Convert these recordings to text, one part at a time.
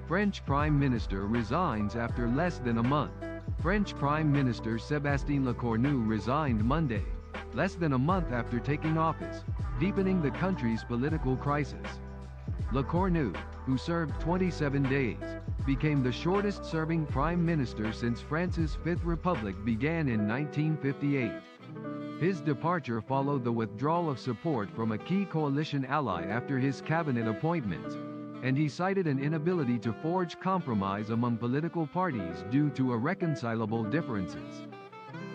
French Prime Minister resigns after less than a month. French Prime Minister Sébastien Lecornu resigned Monday, less than a month after taking office, deepening the country's political crisis. Lecornu, who served 27 days, became the shortest-serving prime minister since France's Fifth Republic began in 1958. His departure followed the withdrawal of support from a key coalition ally after his cabinet appointments, and he cited an inability to forge compromise among political parties due to irreconcilable differences.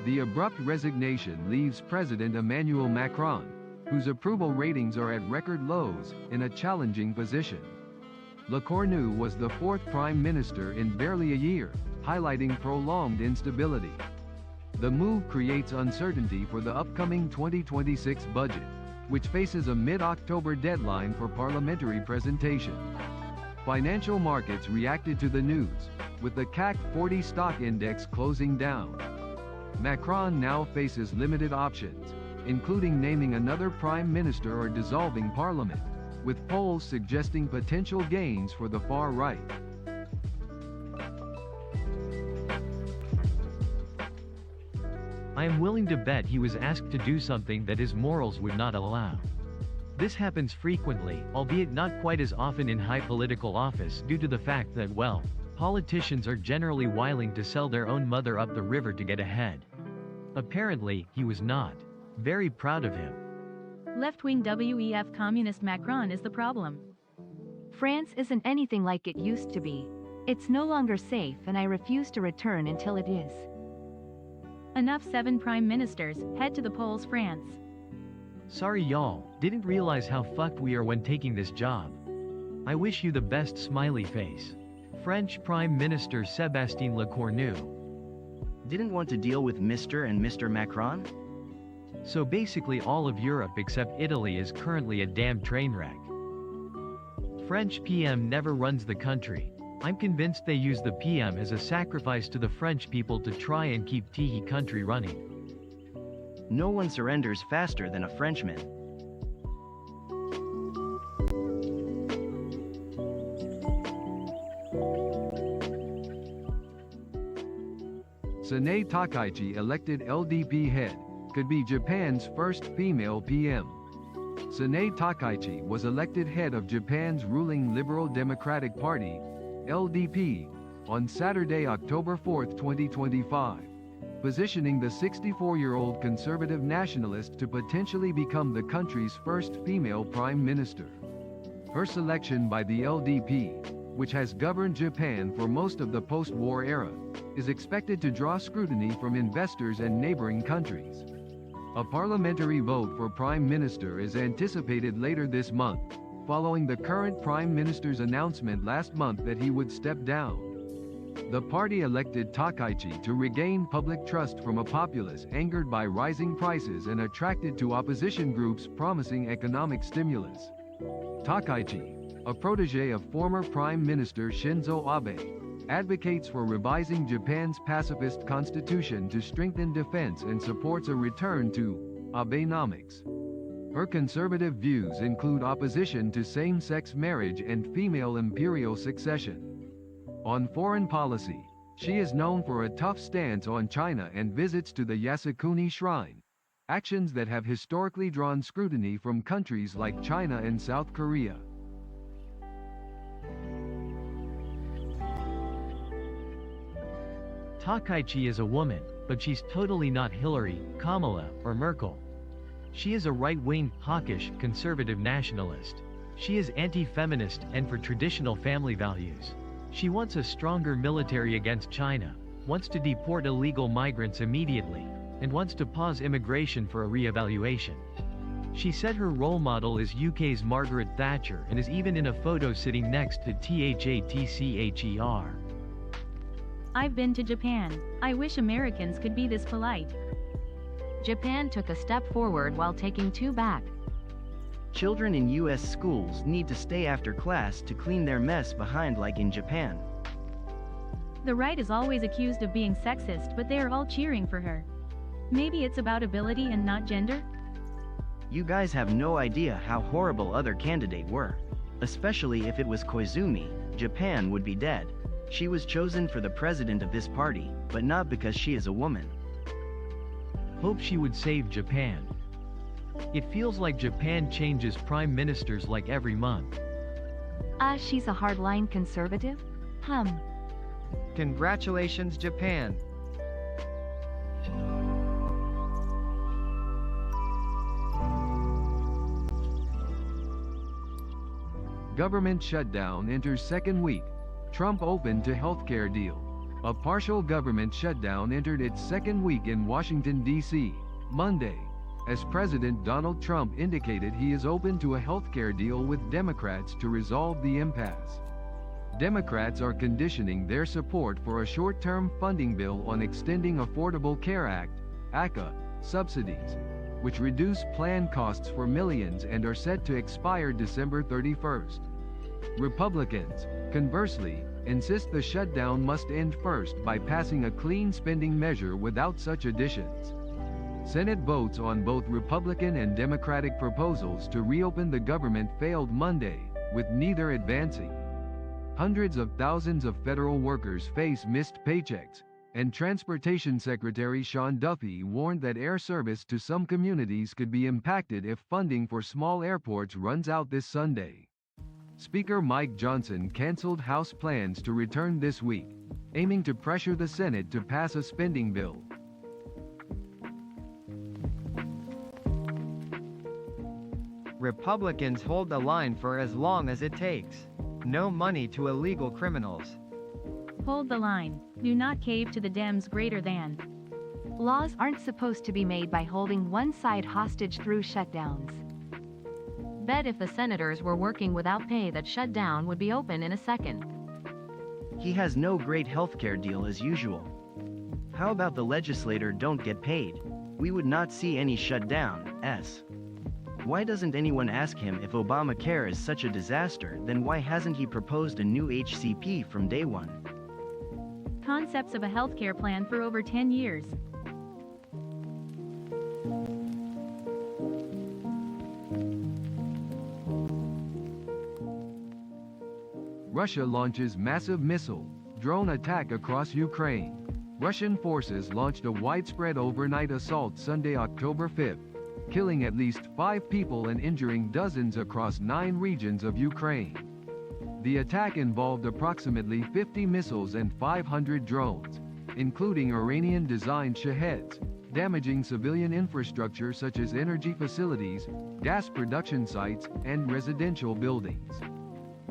The abrupt resignation leaves President Emmanuel Macron, whose approval ratings are at record lows, in a challenging position. Lecornu was the fourth prime minister in barely a year, highlighting prolonged instability. The move creates uncertainty for the upcoming 2026 budget, which faces a mid-October deadline for parliamentary presentation. Financial markets reacted to the news, with the CAC 40 stock index closing down. Macron now faces limited options, including naming another prime minister or dissolving parliament, with polls suggesting potential gains for the far right. I am willing to bet he was asked to do something that his morals would not allow. This happens frequently, albeit not quite as often in high political office due to the fact that, well, politicians are generally willing to sell their own mother up the river to get ahead. Apparently, he was not. Very proud of him. Left-wing WEF communist Macron is the problem. France isn't anything like it used to be. It's no longer safe, and I refuse to return until it is. Enough 7 prime ministers, head to the polls, France. Sorry y'all, didn't realize how fucked we are when taking this job. I wish you the best smiley face. French Prime Minister Sébastien Lecornu. Didn't want to deal with Mr. and Mr. Macron? So basically all of Europe except Italy is currently a damn train wreck. French PM never runs the country. I'm convinced they use the PM as a sacrifice to the French people to try and keep Tihi country running. No one surrenders faster than a Frenchman. Sanae Takaichi, elected LDP head, could be Japan's first female PM. Sanae Takaichi was elected head of Japan's ruling Liberal Democratic Party, LDP, on Saturday, October 4, 2025, positioning the 64-year-old conservative nationalist to potentially become the country's first female prime minister. Her selection by the LDP, which has governed Japan for most of the post-war era, is expected to draw scrutiny from investors and neighboring countries. A parliamentary vote for prime minister is anticipated later this month, following the current prime minister's announcement last month that he would step down. The party elected Takaichi to regain public trust from a populace angered by rising prices and attracted to opposition groups promising economic stimulus. Takaichi, a protege of former Prime Minister Shinzo Abe, advocates for revising Japan's pacifist constitution to strengthen defense and supports a return to Abenomics. Her conservative views include opposition to same-sex marriage and female imperial succession. On foreign policy, she is known for a tough stance on China and visits to the Yasukuni Shrine, actions that have historically drawn scrutiny from countries like China and South Korea. Takaichi is a woman, but she's totally not Hillary, Kamala, or Merkel. She is a right-wing, hawkish, conservative nationalist. She is anti-feminist and for traditional family values. She wants a stronger military against China, wants to deport illegal migrants immediately, and wants to pause immigration for a re-evaluation. She said her role model is UK's Margaret Thatcher and is even in a photo sitting next to THATCHER. I've been to Japan. I wish Americans could be this polite. Japan took a step forward while taking 2 back. Children in US schools need to stay after class to clean their mess behind like in Japan. The right is always accused of being sexist, but they are all cheering for her. Maybe it's about ability and not gender? You guys have no idea how horrible other candidates were. Especially if it was Koizumi, Japan would be dead. She was chosen for the president of this party, but not because she is a woman. Hope she would save Japan. It feels like Japan changes prime ministers like every month. She's a hardline conservative? Congratulations, Japan. Government shutdown enters second week. Trump opened to healthcare deal. A partial government shutdown entered its second week in Washington, D.C., Monday, as President Donald Trump indicated he is open to a healthcare deal with Democrats to resolve the impasse. Democrats are conditioning their support for a short-term funding bill on extending Affordable Care Act, ACA, subsidies, which reduce plan costs for millions and are set to expire December 31st. Republicans, conversely, insist the shutdown must end first by passing a clean spending measure without such additions. Senate votes on both Republican and Democratic proposals to reopen the government failed Monday, with neither advancing. Hundreds of thousands of federal workers face missed paychecks, and Transportation Secretary Sean Duffy warned that air service to some communities could be impacted if funding for small airports runs out this Sunday. Speaker Mike Johnson canceled House plans to return this week, aiming to pressure the Senate to pass a spending bill. Republicans hold the line for as long as it takes. No money to illegal criminals. Hold the line. Do not cave to the Dems greater than. Laws aren't supposed to be made by holding one side hostage through shutdowns. Bet if the senators were working without pay that shutdown would be open in a second. He has no great healthcare deal as usual. How about the legislator don't get paid? We would not see any shutdown. Why doesn't anyone ask him if Obamacare is such a disaster? Then why hasn't he proposed a new HCP from day one? Concepts of a healthcare plan for over 10 years. Russia launches massive missile, drone attack across Ukraine. Russian forces launched a widespread overnight assault Sunday, October 5th, killing at least 5 people and injuring dozens across 9 regions of Ukraine. The attack involved approximately 50 missiles and 500 drones, including Iranian-designed Shaheds, damaging civilian infrastructure such as energy facilities, gas production sites, and residential buildings.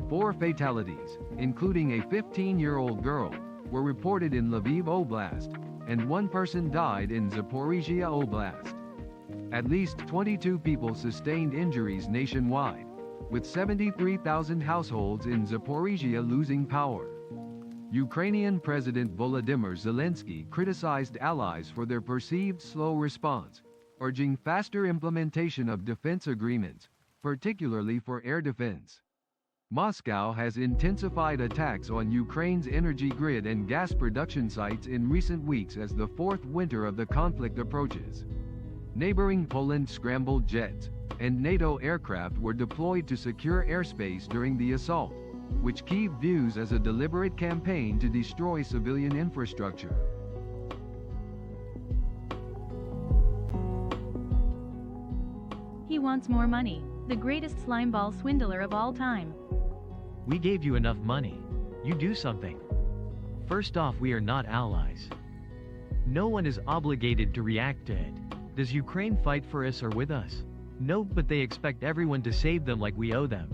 4 fatalities, including a 15-year-old girl, were reported in Lviv Oblast, and 1 person died in Zaporizhia Oblast. At least 22 people sustained injuries nationwide, with 73,000 households in Zaporizhia losing power. Ukrainian President Volodymyr Zelensky criticized allies for their perceived slow response, urging faster implementation of defense agreements, particularly for air defense. Moscow has intensified attacks on Ukraine's energy grid and gas production sites in recent weeks as the 4th winter of the conflict approaches. Neighboring Poland scrambled jets and NATO aircraft were deployed to secure airspace during the assault, which Kyiv views as a deliberate campaign to destroy civilian infrastructure. He wants more money, the greatest slimeball swindler of all time. We gave you enough money. You do something. First off, we are not allies. No one is obligated to react to it. Does Ukraine fight for us or with us? No, but they expect everyone to save them like we owe them.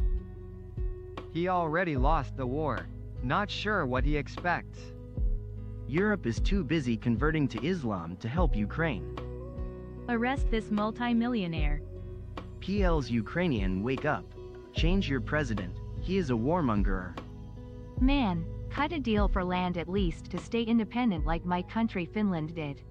He already lost the war. Not sure what he expects. Europe is too busy converting to Islam to help Ukraine. Arrest this multi-millionaire. PL's Ukrainian, wake up. Change your president. He is a warmonger. Man, cut a deal for land at least to stay independent like my country Finland did.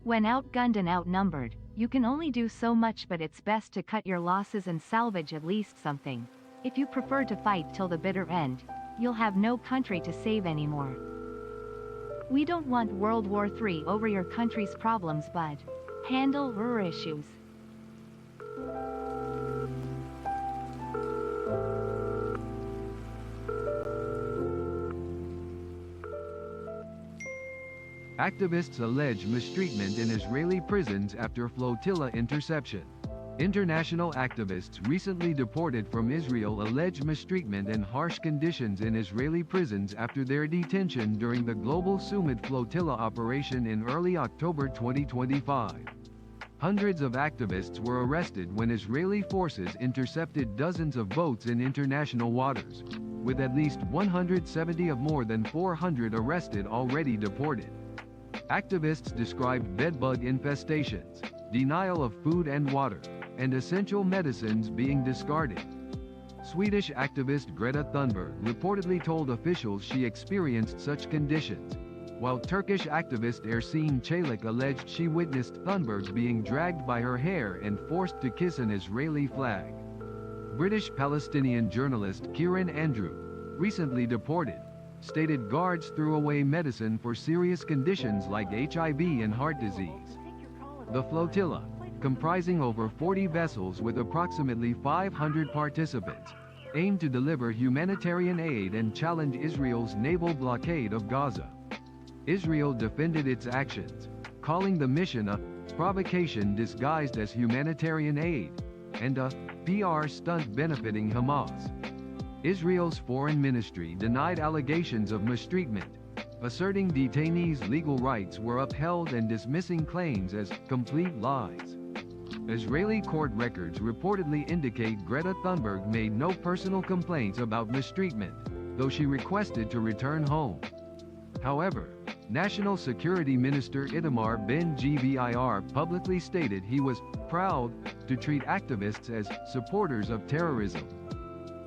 When outgunned and outnumbered, you can only do so much, but it's best to cut your losses and salvage at least something. If you prefer to fight till the bitter end, you'll have no country to save anymore. We don't want World War III over your country's problems, bud. Handle your issues. Activists allege mistreatment in Israeli prisons after Flotilla interception. International activists recently deported from Israel allege mistreatment and harsh conditions in Israeli prisons after their detention during the global Summit Flotilla operation in early October 2025. Hundreds of activists were arrested when Israeli forces intercepted dozens of boats in international waters, with at least 170 of more than 400 arrested already deported. Activists described bedbug infestations, denial of food and water, and essential medicines being discarded. Swedish activist Greta Thunberg reportedly told officials she experienced such conditions, while Turkish activist Ersin Çelik alleged she witnessed Thunberg being dragged by her hair and forced to kiss an Israeli flag. British Palestinian journalist Kieran Andrew, recently deported, stated guards threw away medicine for serious conditions like HIV and heart disease. The flotilla, comprising over 40 vessels with approximately 500 participants, aimed to deliver humanitarian aid and challenge Israel's naval blockade of Gaza. Israel defended its actions, calling the mission a provocation disguised as humanitarian aid and a PR stunt benefiting Hamas. Israel's foreign ministry denied allegations of mistreatment, asserting detainees' legal rights were upheld and dismissing claims as complete lies. Israeli court records reportedly indicate Greta Thunberg made no personal complaints about mistreatment, though she requested to return home. However, National Security Minister Itamar Ben-Gvir publicly stated he was proud to treat activists as supporters of terrorism.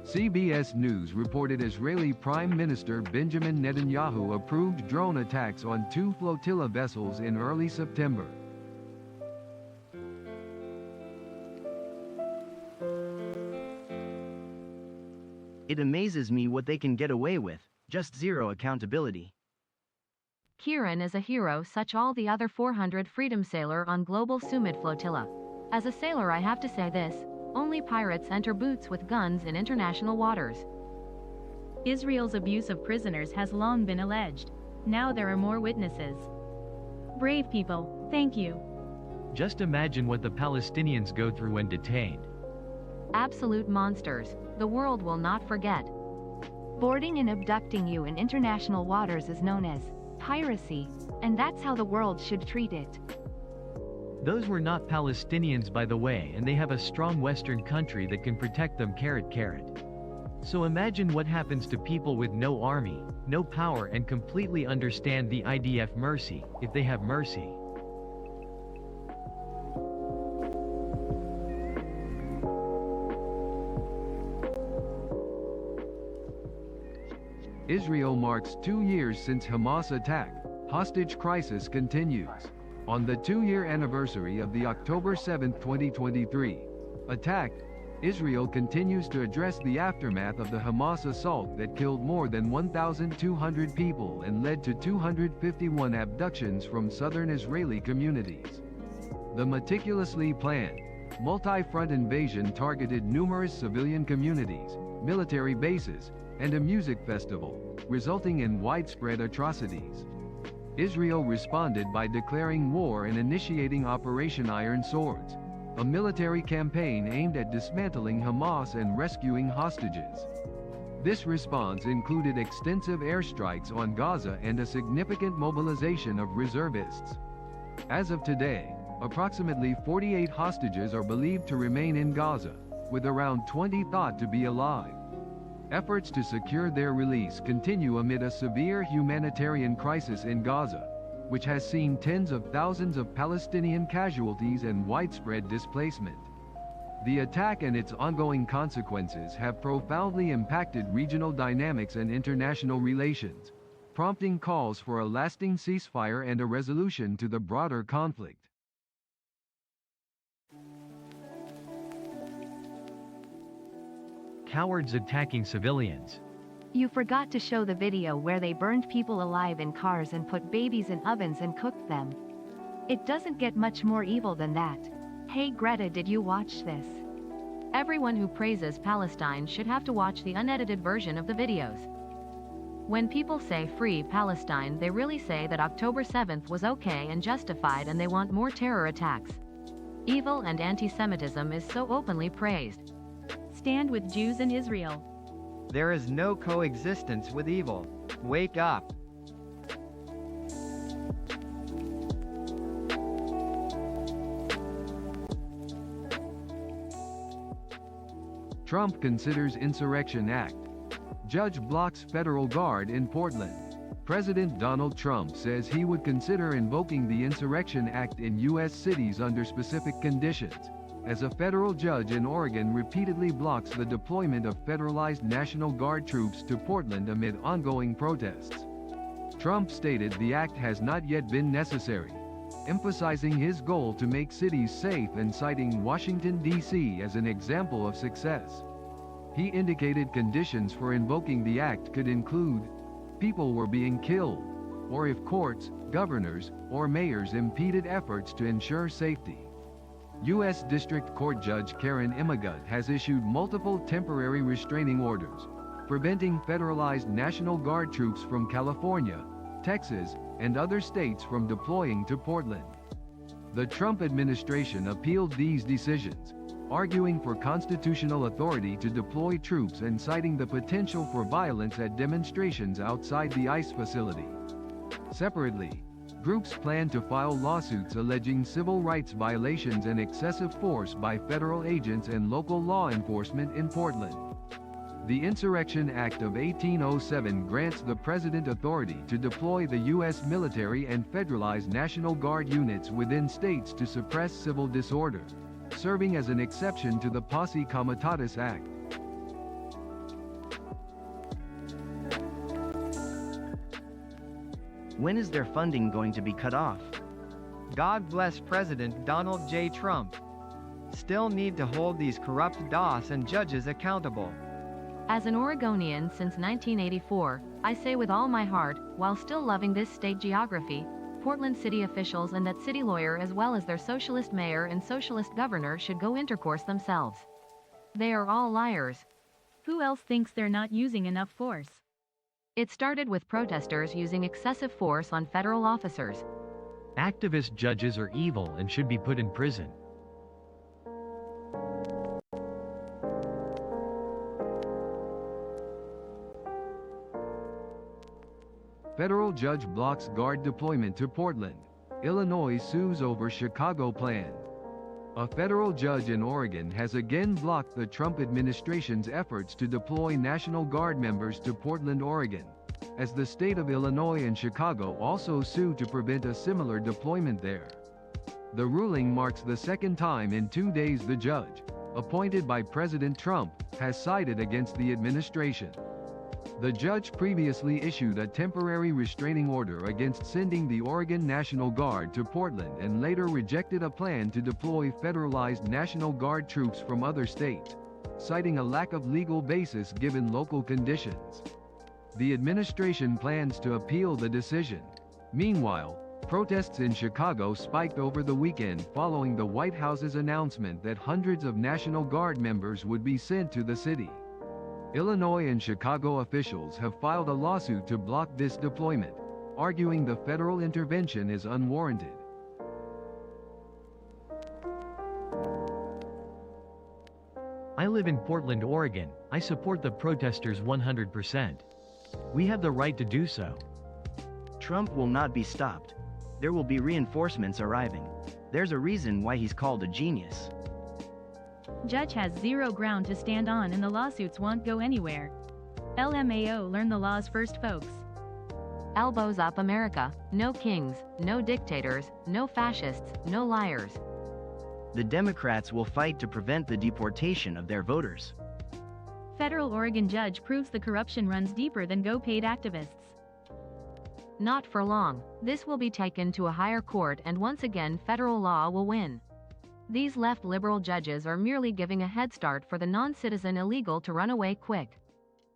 CBS News reported Israeli Prime Minister Benjamin Netanyahu approved drone attacks on 2 flotilla vessels in early September. It amazes me what they can get away with, just zero accountability. Kieran is a hero such all the other 400 freedom sailor on global Summit Flotilla. As a sailor I have to say this, only pirates enter boots with guns in international waters. Israel's abuse of prisoners has long been alleged. Now there are more witnesses. Brave people, thank you. Just imagine what the Palestinians go through when detained. Absolute monsters. The world will not forget. Boarding and abducting you in international waters is known as piracy, and that's how the world should treat it. Those were not Palestinians by the way, and they have a strong Western country that can protect them. So imagine what happens to people with no army, no power and completely understand the IDF mercy, if they have mercy. Israel marks 2 years since Hamas attack. Hostage crisis continues. On the 2-year anniversary of the October 7, 2023 attack, Israel continues to address the aftermath of the Hamas assault that killed more than 1,200 people and led to 251 abductions from southern Israeli communities. The meticulously planned, multi-front invasion targeted numerous civilian communities, military bases, and a music festival, resulting in widespread atrocities. Israel responded by declaring war and initiating Operation Iron Swords, a military campaign aimed at dismantling Hamas and rescuing hostages. This response included extensive airstrikes on Gaza and a significant mobilization of reservists. As of today, approximately 48 hostages are believed to remain in Gaza, with around 20 thought to be alive. Efforts to secure their release continue amid a severe humanitarian crisis in Gaza, which has seen tens of thousands of Palestinian casualties and widespread displacement. The attack and its ongoing consequences have profoundly impacted regional dynamics and international relations, prompting calls for a lasting ceasefire and a resolution to the broader conflict. Cowards attacking civilians. You forgot to show the video where they burned people alive in cars and put babies in ovens and cooked them. It doesn't get much more evil than that. Hey Greta, did you watch this? Everyone who praises Palestine should have to watch the unedited version of the videos. When people say free Palestine, they really say that October 7th was okay and justified and they want more terror attacks. Evil and anti-Semitism is so openly praised. Stand with Jews and Israel. There is no coexistence with evil. Wake up. Trump considers Insurrection Act. Judge blocks federal guard in Portland. President Donald Trump says he would consider invoking the Insurrection Act in U.S. cities under specific conditions, as a federal judge in Oregon repeatedly blocks the deployment of federalized National Guard troops to Portland amid ongoing protests. Trump stated the act has not yet been necessary, emphasizing his goal to make cities safe and citing Washington, D.C. as an example of success. He indicated conditions for invoking the act could include people were being killed, or if courts, governors, or mayors impeded efforts to ensure safety. U.S. District Court Judge Karen Immergut has issued multiple temporary restraining orders, preventing federalized National Guard troops from California, Texas, and other states from deploying to Portland. The Trump administration appealed these decisions, arguing for constitutional authority to deploy troops and citing the potential for violence at demonstrations outside the ICE facility. Separately, groups plan to file lawsuits alleging civil rights violations and excessive force by federal agents and local law enforcement in Portland. The Insurrection Act of 1807 grants the president authority to deploy the U.S. military and federalize National Guard units within states to suppress civil disorder, serving as an exception to the Posse Comitatus Act. When is their funding going to be cut off? God bless President Donald J. Trump. Still need to hold these corrupt DOS and judges accountable. As an Oregonian since 1984, I say with all my heart, while still loving this state geography, Portland city officials and that city lawyer as well as their socialist mayor and socialist governor should go intercourse themselves. They are all liars. Who else thinks they're not using enough force? It started with protesters using excessive force on federal officers. Activist judges are evil and should be put in prison. Federal judge blocks guard deployment to Portland. Illinois sues over Chicago plan. A federal judge in Oregon has again blocked the Trump administration's efforts to deploy National Guard members to Portland, Oregon, as the state of Illinois and Chicago also sue to prevent a similar deployment there. The ruling marks the second time in 2 days the judge, appointed by President Trump, has sided against the administration. The judge previously issued a temporary restraining order against sending the Oregon National Guard to Portland and later rejected a plan to deploy federalized National Guard troops from other states, citing a lack of legal basis given local conditions. The administration plans to appeal the decision. Meanwhile, protests in Chicago spiked over the weekend following the White House's announcement that hundreds of National Guard members would be sent to the city. Illinois and Chicago officials have filed a lawsuit to block this deployment, arguing the federal intervention is unwarranted. I live in Portland, Oregon. I support the protesters 100%. We have the right to do so. Trump will not be stopped. There will be reinforcements arriving. There's a reason why he's called a genius. Judge has zero ground to stand on and the lawsuits won't go anywhere. LMAO, learn the laws first, folks. Elbows up, America. No kings, no dictators, no fascists, no liars. The Democrats will fight to prevent the deportation of their voters. Federal Oregon judge proves the corruption runs deeper than go-paid activists. Not for long. This will be taken to a higher court and once again federal law will win. These left liberal judges are merely giving a head start for the non-citizen illegal to run away quick.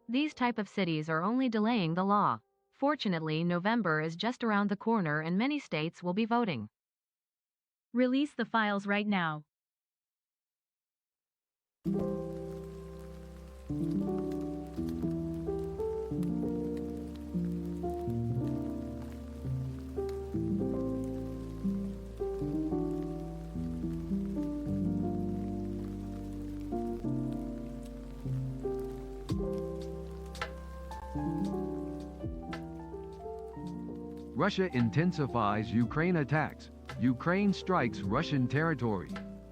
These type of cities are only delaying the law. Fortunately, November is just around the corner and many states will be voting. Release the files right now. Russia intensifies Ukraine attacks. Ukraine strikes Russian territory.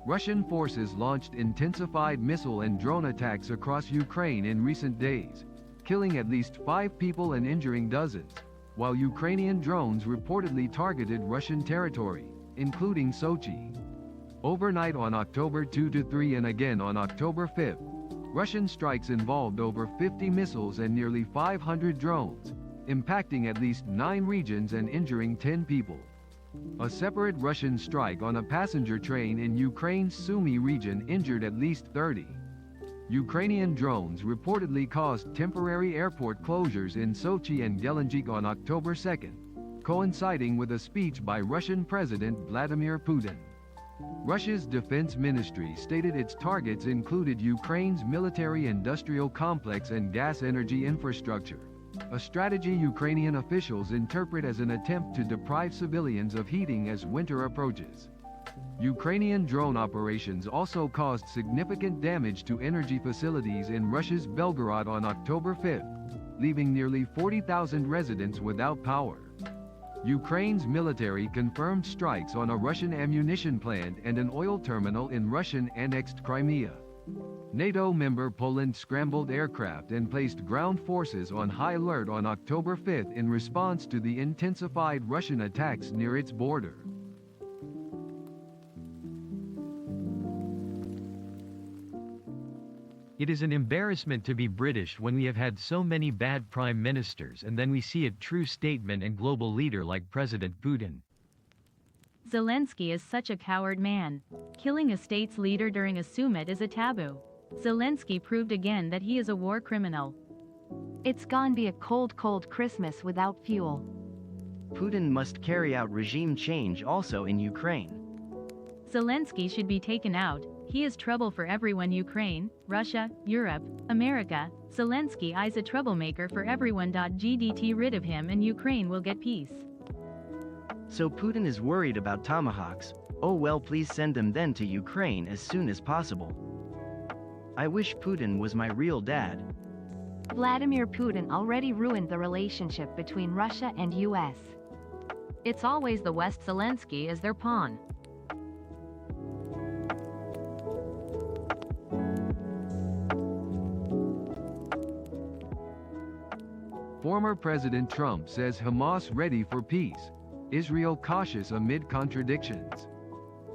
Russian forces launched intensified missile and drone attacks across Ukraine in recent days, killing at least 5 people and injuring dozens, while Ukrainian drones reportedly targeted Russian territory, including Sochi. Overnight on October 2-3 and again on October 5, Russian strikes involved over 50 missiles and nearly 500 drones, impacting at least 9 regions and injuring 10 people. A separate Russian strike on a passenger train in Ukraine's Sumy region injured at least 30. Ukrainian drones reportedly caused temporary airport closures in Sochi and Gelendzhik on October 2, coinciding with a speech by Russian President Vladimir Putin. Russia's defense ministry stated its targets included Ukraine's military-industrial complex and gas energy infrastructure, a strategy Ukrainian officials interpret as an attempt to deprive civilians of heating as winter approaches. Ukrainian drone operations also caused significant damage to energy facilities in Russia's Belgorod on October 5, leaving nearly 40,000 residents without power. Ukraine's military confirmed strikes on a Russian ammunition plant and an oil terminal in Russian-annexed Crimea. NATO member Poland scrambled aircraft and placed ground forces on high alert on October 5 in response to the intensified Russian attacks near its border. It is an embarrassment to be British when we have had so many bad prime ministers and then we see a true statement and global leader like President Putin. Zelensky is such a coward man. Killing a state's leader during a summit is a taboo. Zelensky proved again that he is a war criminal. It's gonna be a cold Christmas without fuel. Putin must carry out regime change also in Ukraine. Zelensky should be taken out. He is trouble for everyone. Ukraine, Russia, Europe, America. Zelensky is a troublemaker for everyone. Get rid of him and Ukraine will get peace. So Putin is worried about tomahawks. Oh well, please send them then to Ukraine as soon as possible. I wish Putin was my real dad. Vladimir Putin already ruined the relationship between Russia and US. It's always the West. Zelensky is their pawn. Former President Trump says Hamas ready for peace. Israel cautious amid contradictions.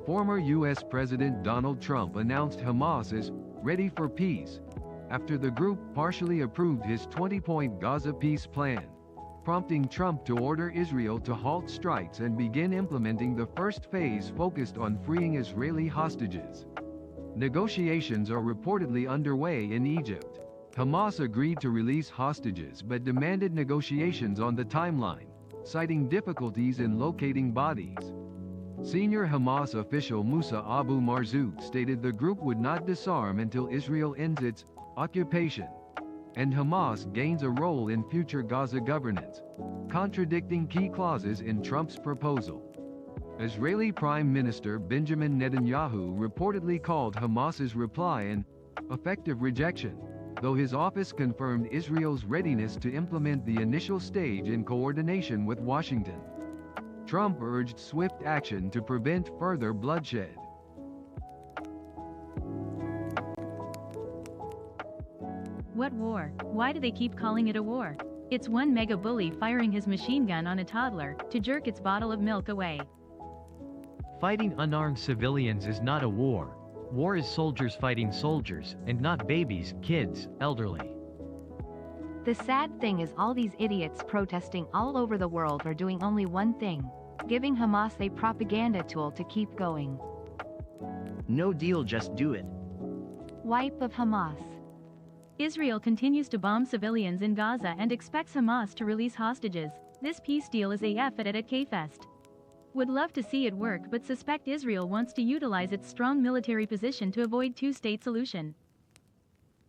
Former U.S. President Donald Trump announced Hamas is ready for peace after the group partially approved his 20-point Gaza peace plan, prompting Trump to order Israel to halt strikes and begin implementing the first phase focused on freeing Israeli hostages. Negotiations are reportedly underway in Egypt. Hamas agreed to release hostages but demanded negotiations on the timeline, citing difficulties in locating bodies. Senior Hamas official Musa Abu Marzouk stated the group would not disarm until Israel ends its occupation and Hamas gains a role in future Gaza governance, contradicting key clauses in Trump's proposal. Israeli Prime Minister Benjamin Netanyahu reportedly called Hamas's reply an effective rejection, though his office confirmed Israel's readiness to implement the initial stage in coordination with Washington. Trump urged swift action to prevent further bloodshed. What war? Why do they keep calling it a war? It's one mega bully firing his machine gun on a toddler to jerk its bottle of milk away. Fighting unarmed civilians is not a war. War is soldiers fighting soldiers, and not babies, kids, elderly. The sad thing is all these idiots protesting all over the world are doing only one thing: giving Hamas a propaganda tool to keep going. No deal, just do it. Wipe of Hamas. Israel continues to bomb civilians in Gaza and expects Hamas to release hostages. This peace deal is a effort at K-Fest. Would love to see it work but suspect Israel wants to utilize its strong military position to avoid two-state solution.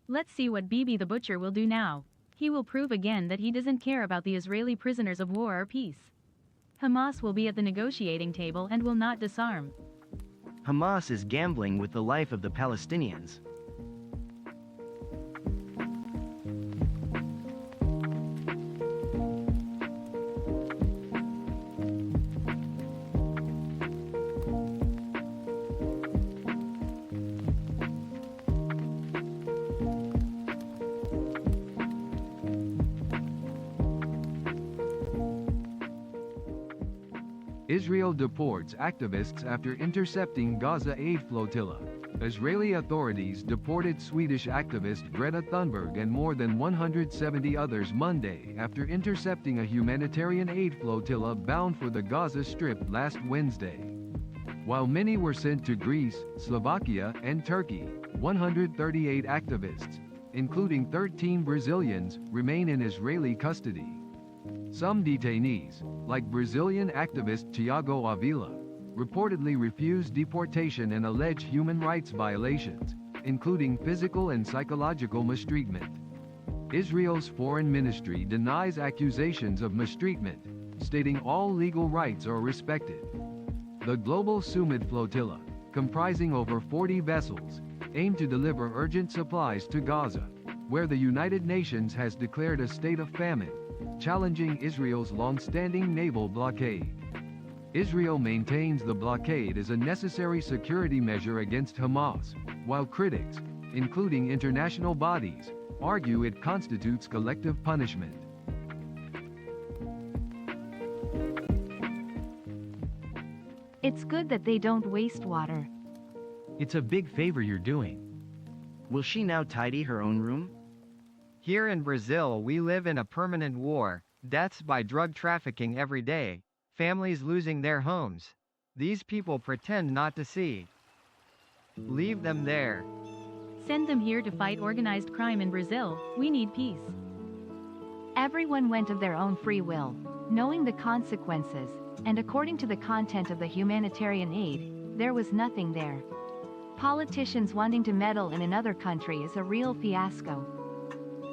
Let's see what Bibi the Butcher will do now. He will prove again that he doesn't care about the Israeli prisoners of war or peace. Hamas will be at the negotiating table and will not disarm. Hamas is gambling with the life of the Palestinians. Israel deports activists after intercepting Gaza aid flotilla. Israeli authorities deported Swedish activist Greta Thunberg and more than 170 others Monday after intercepting a humanitarian aid flotilla bound for the Gaza Strip last Wednesday. While many were sent to Greece, Slovakia, and Turkey, 138 activists, including 13 Brazilians, remain in Israeli custody. Some detainees, like Brazilian activist Tiago Avila, reportedly refused deportation and allege human rights violations, including physical and psychological mistreatment. Israel's foreign ministry denies accusations of mistreatment, stating all legal rights are respected. The global Sumid flotilla, comprising over 40 vessels, aimed to deliver urgent supplies to Gaza, where the United Nations has declared a state of famine, challenging Israel's long-standing naval blockade. Israel maintains the blockade as a necessary security measure against Hamas, while critics, including international bodies, argue it constitutes collective punishment. It's good that they don't waste water. It's a big favor you're doing. Will she now tidy her own room? Here in Brazil, we live in a permanent war, deaths by drug trafficking every day, families losing their homes. These people pretend not to see. Leave them there. Send them here to fight organized crime in Brazil. We need peace. Everyone went of their own free will, knowing the consequences, and according to the content of the humanitarian aid, there was nothing there. Politicians wanting to meddle in another country is a real fiasco.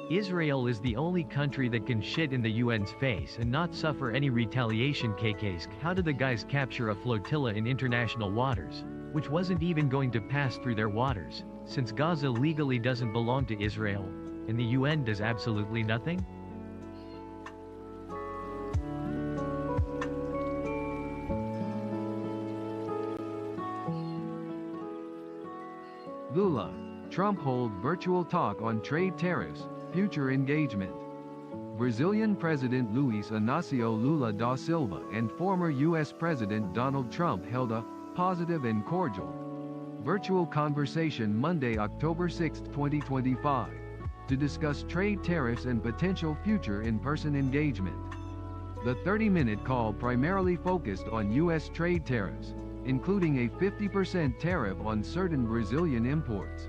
Israel is the only country that can shit in the UN's face and not suffer any retaliation. KKs. How did the guys capture a flotilla in international waters, which wasn't even going to pass through their waters, since Gaza legally doesn't belong to Israel, and the UN does absolutely nothing? Lula, Trump hold virtual talk on trade tariffs, future engagement. Brazilian President Luiz Inácio Lula da Silva and former U.S. President Donald Trump held a positive and cordial virtual conversation Monday, October 6, 2025, to discuss trade tariffs and potential future in-person engagement. The 30-minute call primarily focused on U.S. trade tariffs, including a 50% tariff on certain Brazilian imports.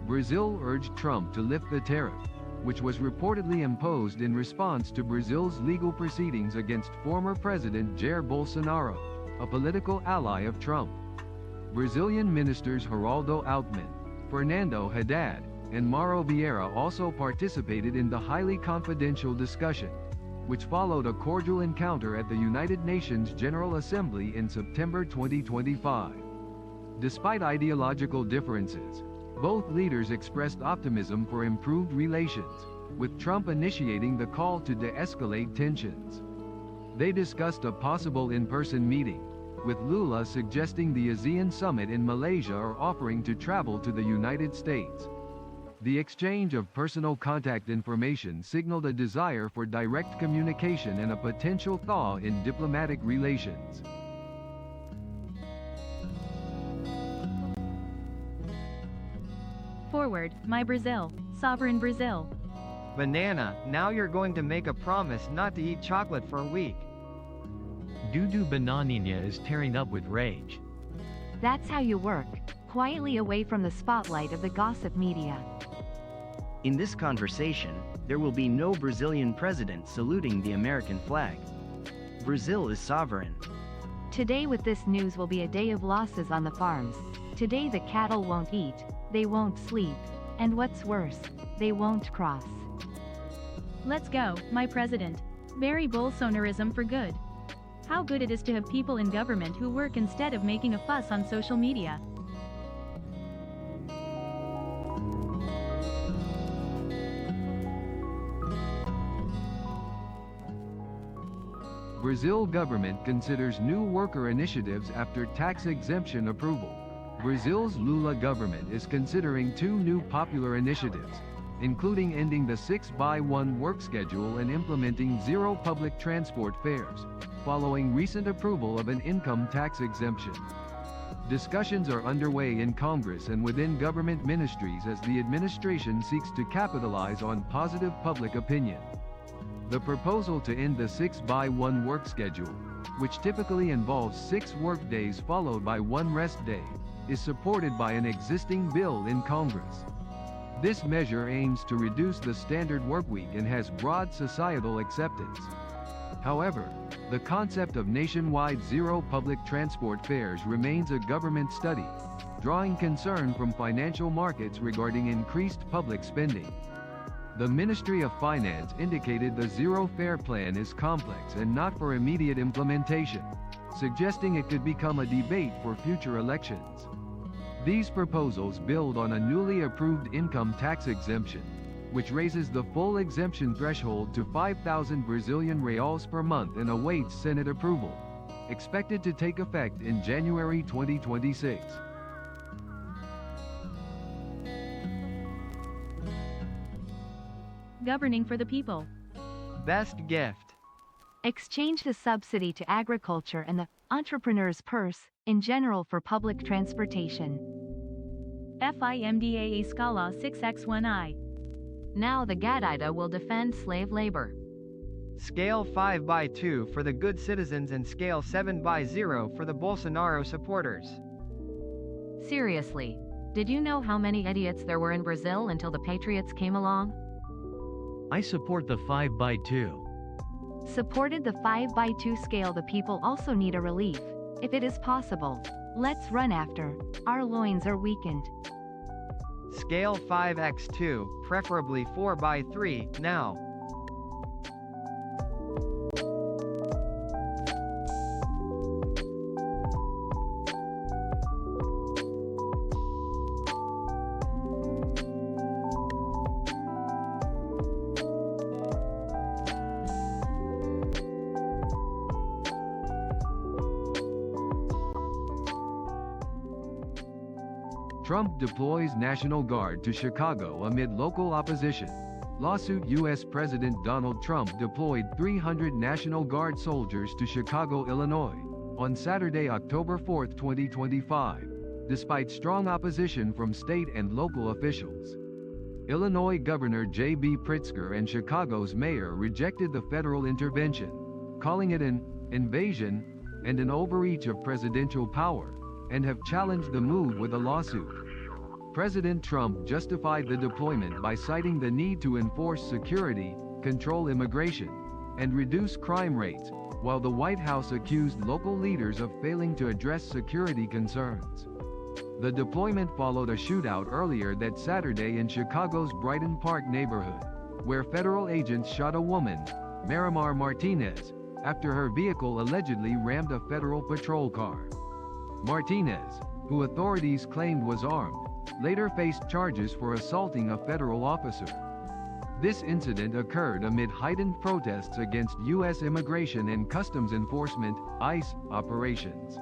Brazil urged Trump to lift the tariff, which was reportedly imposed in response to Brazil's legal proceedings against former President Jair Bolsonaro, a political ally of Trump. Brazilian ministers Geraldo Alckmin, Fernando Haddad, and Mauro Vieira also participated in the highly confidential discussion, which followed a cordial encounter at the United Nations General Assembly in September 2025. Despite ideological differences, both leaders expressed optimism for improved relations, with Trump initiating the call to de-escalate tensions. They discussed a possible in-person meeting, with Lula suggesting the ASEAN summit in Malaysia or offering to travel to the United States. The exchange of personal contact information signaled a desire for direct communication and a potential thaw in diplomatic relations. Forward, my Brazil, sovereign Brazil. Banana, now you're going to make a promise not to eat chocolate for a week. Dudu Bananinha is tearing up with rage. That's how you work, quietly away from the spotlight of the gossip media. In this conversation, there will be no Brazilian president saluting the American flag. Brazil is sovereign. Today with this news will be a day of losses on the farms. Today the cattle won't eat, they won't sleep, and what's worse, they won't cross. Let's go, my president. Bury Bolsonarism for good. How good it is to have people in government who work instead of making a fuss on social media. Brazil government considers new worker initiatives after tax exemption approval. Brazil's Lula government is considering two new popular initiatives, including ending the 6-by-1 work schedule and implementing zero public transport fares, following recent approval of an income tax exemption. Discussions are underway in Congress and within government ministries as the administration seeks to capitalize on positive public opinion. The proposal to end the 6-by-1 work schedule, which typically involves 6 workdays followed by 1 rest day, is supported by an existing bill in Congress. This measure aims to reduce the standard workweek and has broad societal acceptance. However, the concept of nationwide zero public transport fares remains a government study, drawing concern from financial markets regarding increased public spending. The Ministry of Finance indicated the zero fare plan is complex and not for immediate implementation, suggesting it could become a debate for future elections. These proposals build on a newly approved income tax exemption, which raises the full exemption threshold to 5,000 Brazilian reals per month and awaits Senate approval, expected to take effect in January 2026. Governing for the people. Best gift. Exchange the subsidy to agriculture and the entrepreneur's purse, in general for public transportation. FIMDA Scala 6x1I. Now the Gadida will defend slave labor. Scale 5/2 for the good citizens and scale 7/0 for the Bolsonaro supporters. Seriously, did you know how many idiots there were in Brazil until the patriots came along? I support the 5/2. Supported the 5/2 scale. The people also need a relief. If it is possible, let's run after. Our loins are weakened. Scale 5x2, preferably 4/3, now. Trump deploys National Guard to Chicago amid local opposition. Lawsuit. U.S. President Donald Trump deployed 300 National Guard soldiers to Chicago, Illinois, on Saturday, October 4, 2025, despite strong opposition from state and local officials. Illinois Governor J.B. Pritzker and Chicago's mayor rejected the federal intervention, calling it an invasion and an overreach of presidential power, and have challenged the move with a lawsuit. President Trump justified the deployment by citing the need to enforce security, control immigration, and reduce crime rates, while the White House accused local leaders of failing to address security concerns. The deployment followed a shootout earlier that Saturday in Chicago's Brighton Park neighborhood, where federal agents shot a woman, Marimar Martinez, after her vehicle allegedly rammed a federal patrol car. Martinez, who authorities claimed was armed, later faced charges for assaulting a federal officer. This incident occurred amid heightened protests against U.S. Immigration and Customs Enforcement (ICE) operations.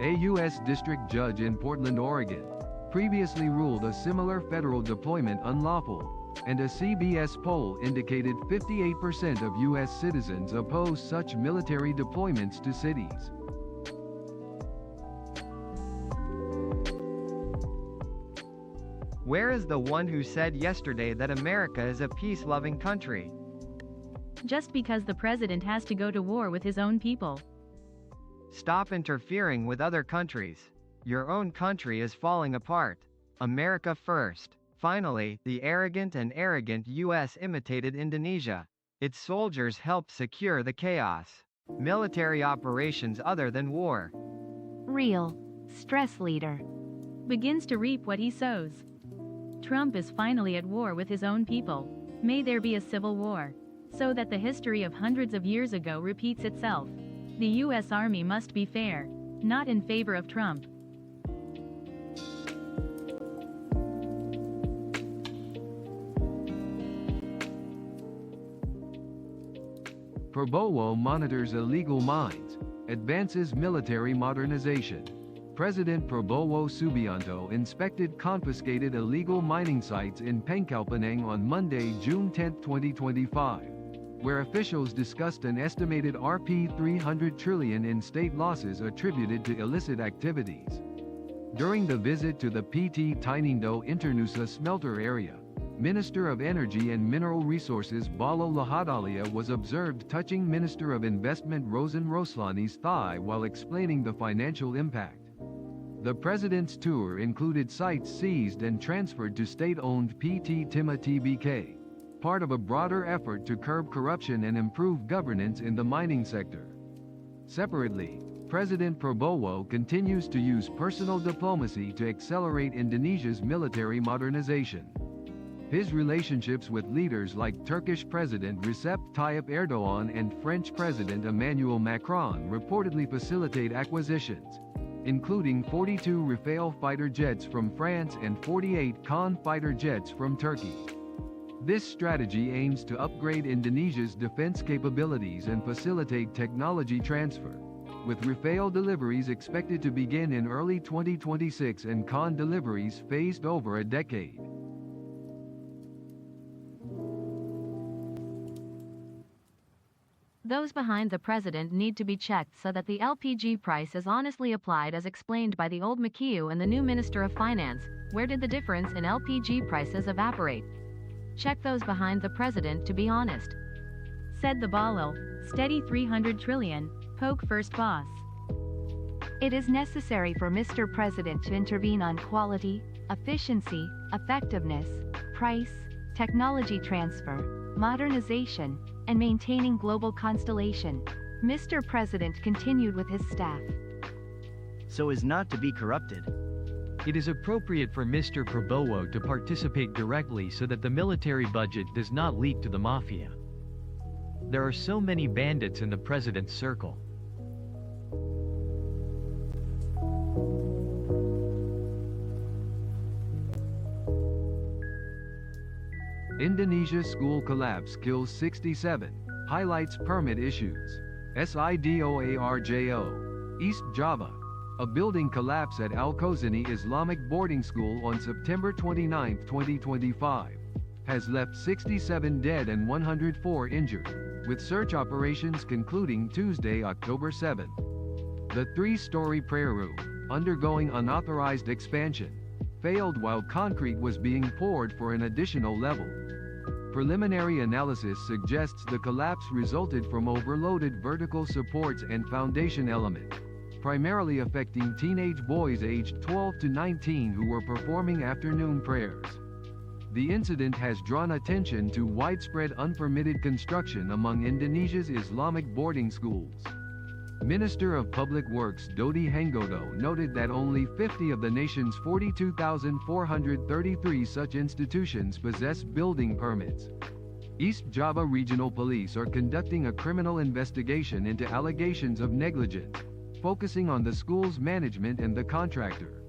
A U.S. district judge in Portland, Oregon, previously ruled a similar federal deployment unlawful, and a CBS poll indicated 58% of U.S. citizens oppose such military deployments to cities. Where is the one who said yesterday that America is a peace-loving country? Just because the president has to go to war with his own people. Stop interfering with other countries. Your own country is falling apart. America first. Finally, the arrogant U.S. imitated Indonesia. Its soldiers helped secure the chaos. Military operations other than war. Real stress leader Begins to reap what he sows. Trump is finally at war with his own people. May there be a civil war, so that the history of hundreds of years ago repeats itself. The U.S. Army must be fair, not in favor of Trump. Prabowo monitors illegal mines, advances military modernization. President Prabowo Subianto inspected confiscated illegal mining sites in Pangkalpanang on Monday, June 10, 2025, where officials discussed an estimated Rp 300 trillion in state losses attributed to illicit activities. During the visit to the PT Tinindo Internusa smelter area, Minister of Energy and Mineral Resources Balo Lahadalia was observed touching Minister of Investment Rosen Roslani's thigh while explaining the financial impact. The president's tour included sites seized and transferred to state-owned PT Timah Tbk, part of a broader effort to curb corruption and improve governance in the mining sector. Separately, President Prabowo continues to use personal diplomacy to accelerate Indonesia's military modernization. His relationships with leaders like Turkish President Recep Tayyip Erdogan and French President Emmanuel Macron reportedly facilitate acquisitions, including 42 Rafale fighter jets from France and 48 Khan fighter jets from Turkey. This strategy aims to upgrade Indonesia's defense capabilities and facilitate technology transfer, with Rafale deliveries expected to begin in early 2026 and Khan deliveries phased over a decade. Those behind the president need to be checked so that the LPG price is honestly applied as explained by the old Makiu and the new Minister of Finance. Where did the difference in LPG prices evaporate? Check those behind the president to be honest. Said the Balo, steady 300 trillion, poke first boss. It is necessary for Mr. President to intervene on quality, efficiency, effectiveness, price, technology transfer, modernization, and maintaining global constellation. Mr. President continued with his staff. So as not to be corrupted. It is appropriate for Mr. Prabowo to participate directly so that the military budget does not leak to the mafia. There are so many bandits in the president's circle. Indonesia school collapse kills 67, highlights permit issues. SIDOARJO. East Java. A building collapse at Al-Khozani Islamic boarding school on September 29, 2025, has left 67 dead and 104 injured, with search operations concluding Tuesday, October 7. The three-story prayer room, undergoing unauthorized expansion, failed while concrete was being poured for an additional level. Preliminary analysis suggests the collapse resulted from overloaded vertical supports and foundation element, primarily affecting teenage boys aged 12 to 19 who were performing afternoon prayers. The incident has drawn attention to widespread unpermitted construction among Indonesia's Islamic boarding schools. Minister of Public Works Dodi Hanggodo noted that only 50 of the nation's 42,433 such institutions possess building permits. East Java Regional Police are conducting a criminal investigation into allegations of negligence, focusing on the school's management and the contractor.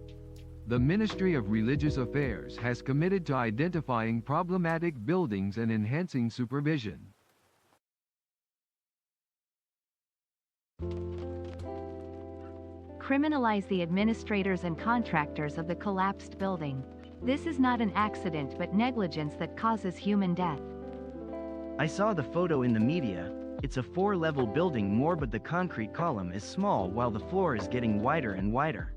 The Ministry of Religious Affairs has committed to identifying problematic buildings and enhancing supervision. Criminalize the administrators and contractors of the collapsed building. This is not an accident but negligence that causes human death. I saw the photo in the media. It's a 4-level building more, but the concrete column is small while the floor is getting wider and wider.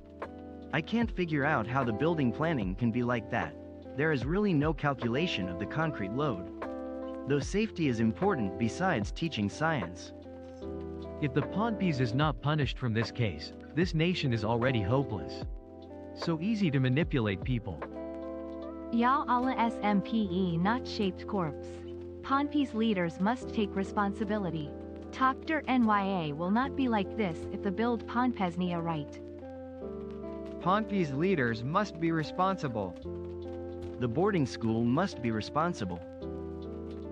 I can't figure out how the building planning can be like that. There is really no calculation of the concrete load. Though safety is important besides teaching science. If the Ponpes is not punished from this case, this nation is already hopeless. So easy to manipulate people. Ya Allah SMPE not shaped corpse. Ponpes leaders must take responsibility. Dr. NYA will not be like this if the build Ponpesnia right. Ponpes leaders must be responsible. The boarding school must be responsible.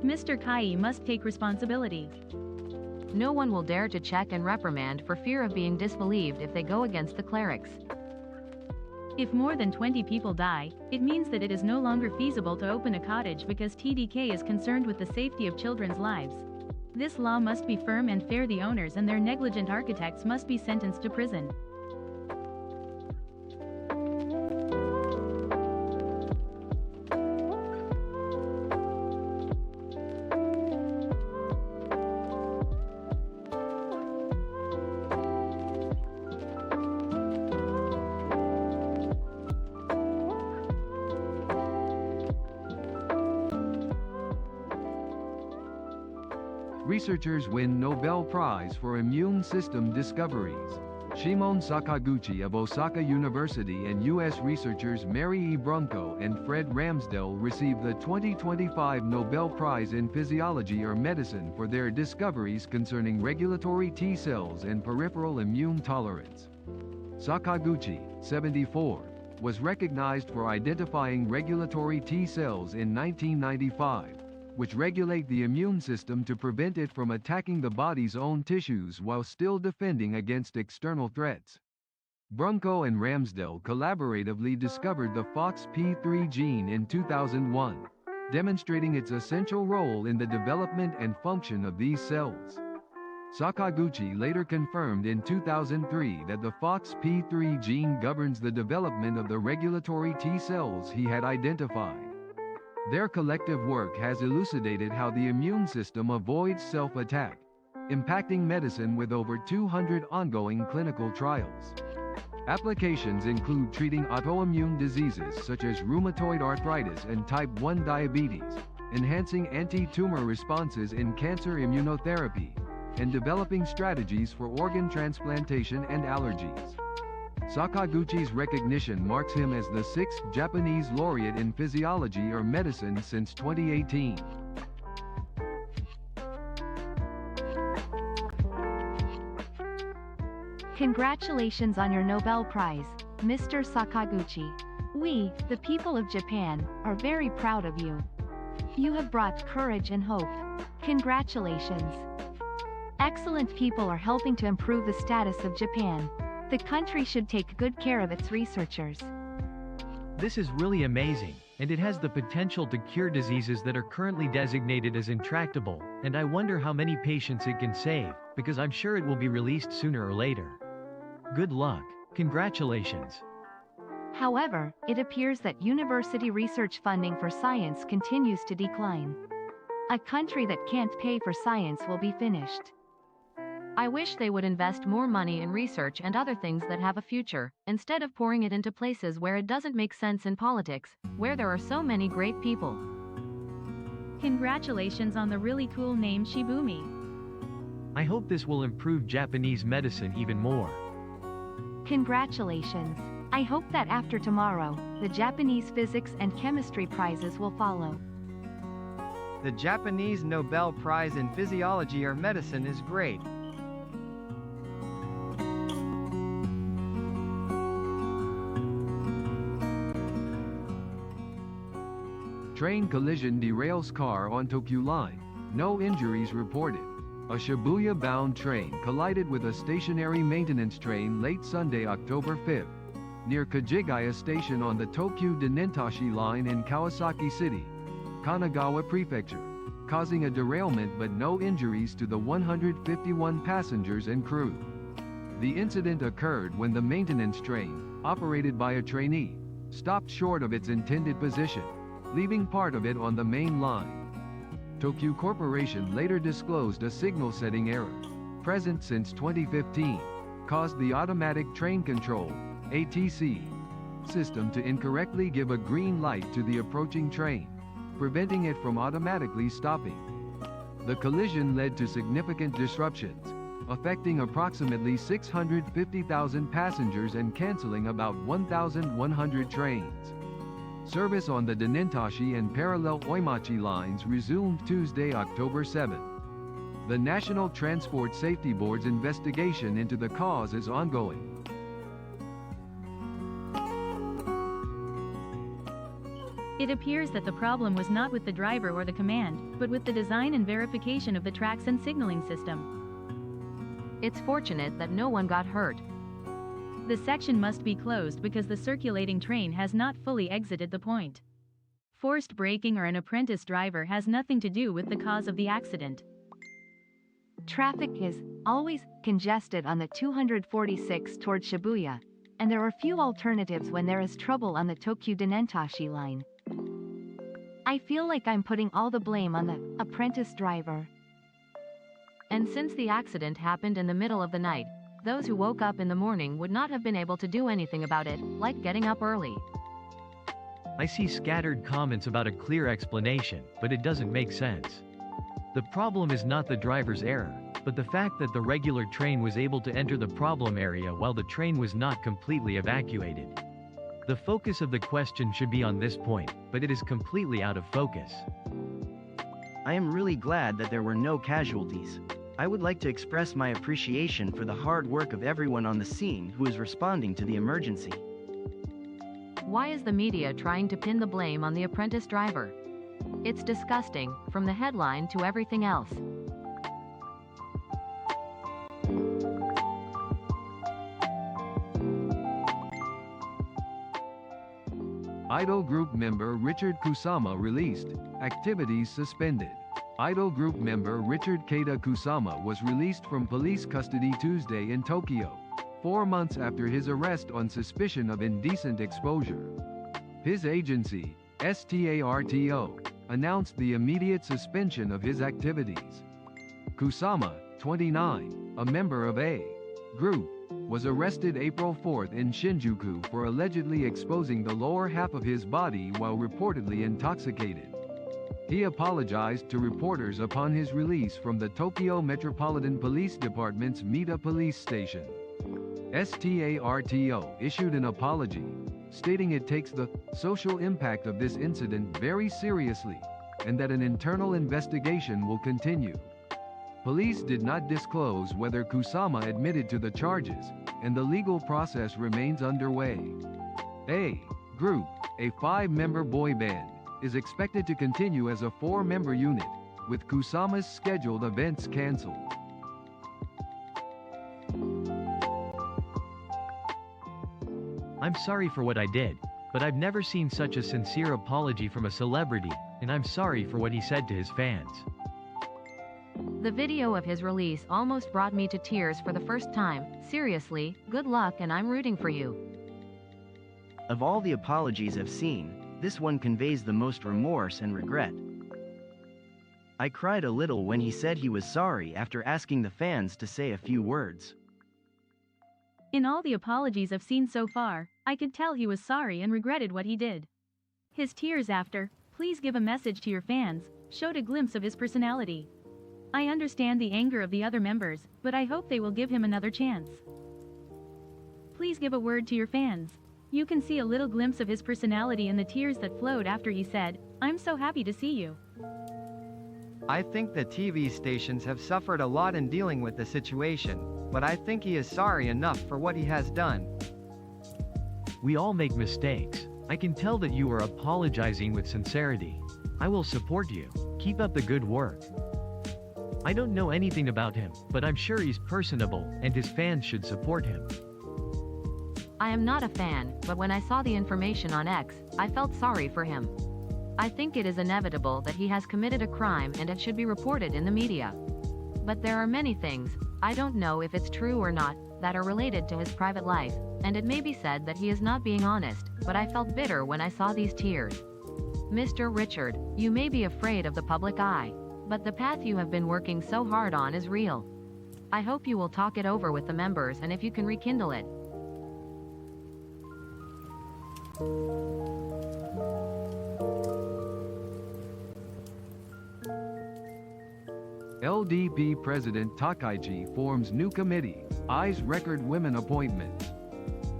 Mr. Kai must take responsibility. No one will dare to check and reprimand for fear of being disbelieved if they go against the clerics. If more than 20 people die, it means that it is no longer feasible to open a cottage because TDK is concerned with the safety of children's lives. This law must be firm and fair. The owners and their negligent architects must be sentenced to prison. Researchers win Nobel Prize for Immune System Discoveries. Shimon Sakaguchi of Osaka University and U.S. researchers Mary E. Brunko and Fred Ramsdell received the 2025 Nobel Prize in Physiology or Medicine for their discoveries concerning regulatory T cells and peripheral immune tolerance. Sakaguchi, 74, was recognized for identifying regulatory T cells in 1995, which regulate the immune system to prevent it from attacking the body's own tissues while still defending against external threats. Brunko and Ramsdell collaboratively discovered the FOXP3 gene in 2001, demonstrating its essential role in the development and function of these cells. Sakaguchi later confirmed in 2003 that the FOXP3 gene governs the development of the regulatory T cells he had identified. Their collective work has elucidated how the immune system avoids self-attack, impacting medicine with over 200 ongoing clinical trials. Applications include treating autoimmune diseases such as rheumatoid arthritis and type 1 diabetes, enhancing anti-tumor responses in cancer immunotherapy, and developing strategies for organ transplantation and allergies. Sakaguchi's recognition marks him as the 6th Japanese laureate in physiology or medicine since 2018. Congratulations on your Nobel Prize, Mr. Sakaguchi. We, the people of Japan, are very proud of you. You have brought courage and hope. Congratulations. Excellent people are helping to improve the status of Japan. The country should take good care of its researchers. This is really amazing, and it has the potential to cure diseases that are currently designated as intractable, and I wonder how many patients it can save, because I'm sure it will be released sooner or later. Good luck. Congratulations. However, it appears that university research funding for science continues to decline. A country that can't pay for science will be finished. I wish they would invest more money in research and other things that have a future, instead of pouring it into places where it doesn't make sense in politics, where there are so many great people. Congratulations on the really cool name Shibumi. I hope this will improve Japanese medicine even more. Congratulations. I hope that after tomorrow, the Japanese physics and chemistry prizes will follow. The Japanese Nobel Prize in Physiology or Medicine is great. Train collision derails car on Tokyu line. No injuries reported. A Shibuya-bound train collided with a stationary maintenance train late Sunday, October 5, near Kajigaya Station on the Tokyu Denentashi line in Kawasaki City, Kanagawa Prefecture, causing a derailment but no injuries to the 151 passengers and crew. The incident occurred when the maintenance train, operated by a trainee, stopped short of its intended position, leaving part of it on the main line. Tokyu Corporation later disclosed a signal setting error, present since 2015, caused the automatic train control (ATC) system to incorrectly give a green light to the approaching train, preventing it from automatically stopping. The collision led to significant disruptions, affecting approximately 650,000 passengers and canceling about 1,100 trains. Service on the Denentashi and parallel Oimachi lines resumed Tuesday, October 7. The National Transport Safety Board's investigation into the cause is ongoing. It appears that the problem was not with the driver or the command, but with the design and verification of the tracks and signaling system. It's fortunate that no one got hurt. The section must be closed because the circulating train has not fully exited the point. Forced braking or an apprentice driver has nothing to do with the cause of the accident. Traffic is always congested on the 246 toward Shibuya, and there are few alternatives when there is trouble on the Tokyu Denentashi line. I feel like I'm putting all the blame on the apprentice driver. And since the accident happened in the middle of the night, those who woke up in the morning would not have been able to do anything about it, like getting up early. I see scattered comments about a clear explanation, but it doesn't make sense. The problem is not the driver's error, but the fact that the regular train was able to enter the problem area while the train was not completely evacuated. The focus of the question should be on this point, but it is completely out of focus. I am really glad that there were no casualties. I would like to express my appreciation for the hard work of everyone on the scene who is responding to the emergency. Why is the media trying to pin the blame on the apprentice driver? It's disgusting, from the headline to everything else. Idol Group member Richard Kusama released. Activities suspended. Idol Group member Richard Keita Kusama was released from police custody Tuesday in Tokyo, 4 months after his arrest on suspicion of indecent exposure. His agency, STARTO, announced the immediate suspension of his activities. Kusama, 29, a member of A Group, was arrested April 4 in Shinjuku for allegedly exposing the lower half of his body while reportedly intoxicated. He apologized to reporters upon his release from the Tokyo Metropolitan Police Department's Mita Police Station. STARTO issued an apology, stating it takes the social impact of this incident very seriously, and that an internal investigation will continue. Police did not disclose whether Kusama admitted to the charges, and the legal process remains underway. A Group, a 5-member boy band, is expected to continue as a 4-member unit, with Kusama's scheduled events cancelled. I'm sorry for what I did, but I've never seen such a sincere apology from a celebrity, and I'm sorry for what he said to his fans. The video of his release almost brought me to tears for the first time. Seriously, good luck and I'm rooting for you. Of all the apologies I've seen, this one conveys the most remorse and regret. I cried a little when he said he was sorry after asking the fans to say a few words. In all the apologies I've seen so far, I could tell he was sorry and regretted what he did. His tears after, "Please give a message to your fans," showed a glimpse of his personality. I understand the anger of the other members, but I hope they will give him another chance. Please give a word to your fans. You can see a little glimpse of his personality in the tears that flowed after he said, "I'm so happy to see you." I think the TV stations have suffered a lot in dealing with the situation, but I think he is sorry enough for what he has done. We all make mistakes. I can tell that you are apologizing with sincerity. I will support you. Keep up the good work. I don't know anything about him, but I'm sure he's personable, and his fans should support him. I am not a fan, but when I saw the information on X, I felt sorry for him. I think it is inevitable that he has committed a crime and it should be reported in the media. But there are many things, I don't know if it's true or not, that are related to his private life, and it may be said that he is not being honest, but I felt bitter when I saw these tears. Mr. Richard, you may be afraid of the public eye, but the path you have been working so hard on is real. I hope you will talk it over with the members and if you can rekindle it. LDP President Takaichi forms new committee, eyes record women appointments.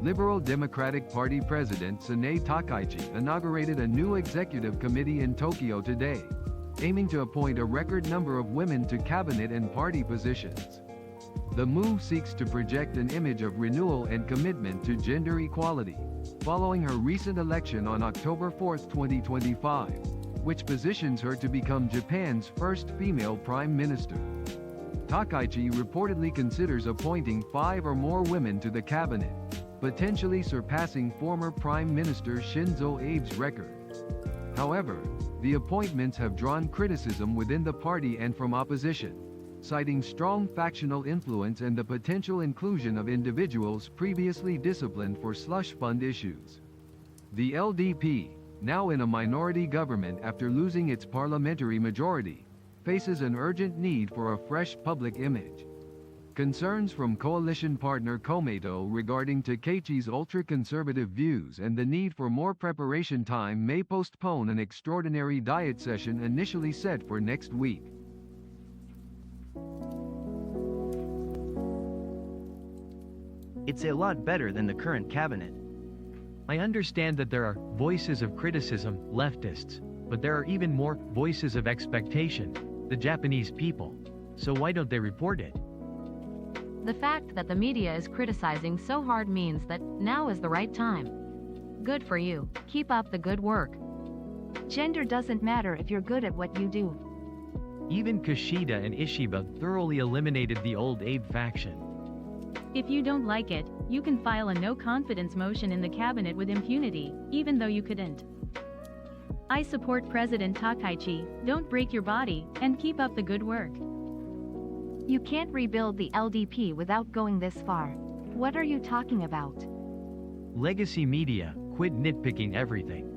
Liberal Democratic Party President Sanae Takaichi inaugurated a new executive committee in Tokyo today, aiming to appoint a record number of women to cabinet and party positions. The move seeks to project an image of renewal and commitment to gender equality, following her recent election on October 4, 2025, which positions her to become Japan's first female prime minister. Takaichi reportedly considers appointing 5 or more women to the cabinet, potentially surpassing former Prime Minister Shinzo Abe's record. However, the appointments have drawn criticism within the party and from opposition, citing strong factional influence and the potential inclusion of individuals previously disciplined for slush fund issues. The LDP, now in a minority government after losing its parliamentary majority, faces an urgent need for a fresh public image. Concerns from coalition partner Komeito regarding Takaichi's ultra-conservative views and the need for more preparation time may postpone an extraordinary diet session initially set for next week. It's a lot better than the current cabinet. I understand that there are voices of criticism, leftists, but there are even more voices of expectation, the Japanese people. So why don't they report it? The fact that the media is criticizing so hard means that now is the right time. Good for you. Keep up the good work. Gender doesn't matter if you're good at what you do. Even Kushida and Ishiba thoroughly eliminated the old Abe faction. If you don't like it, you can file a no-confidence motion in the cabinet with impunity, even though you couldn't. I support President Takaichi, don't break your body, and keep up the good work. You can't rebuild the LDP without going this far. What are you talking about? Legacy media, quit nitpicking everything.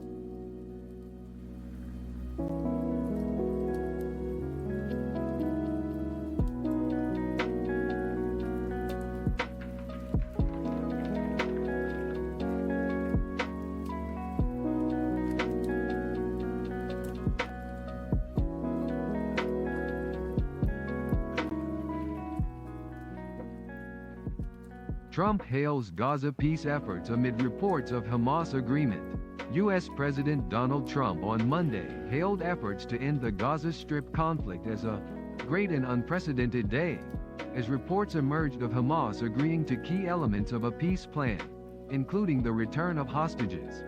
Trump hails Gaza peace efforts amid reports of Hamas agreement. U.S. President Donald Trump on Monday hailed efforts to end the Gaza Strip conflict as a great and unprecedented day, as reports emerged of Hamas agreeing to key elements of a peace plan, including the return of hostages.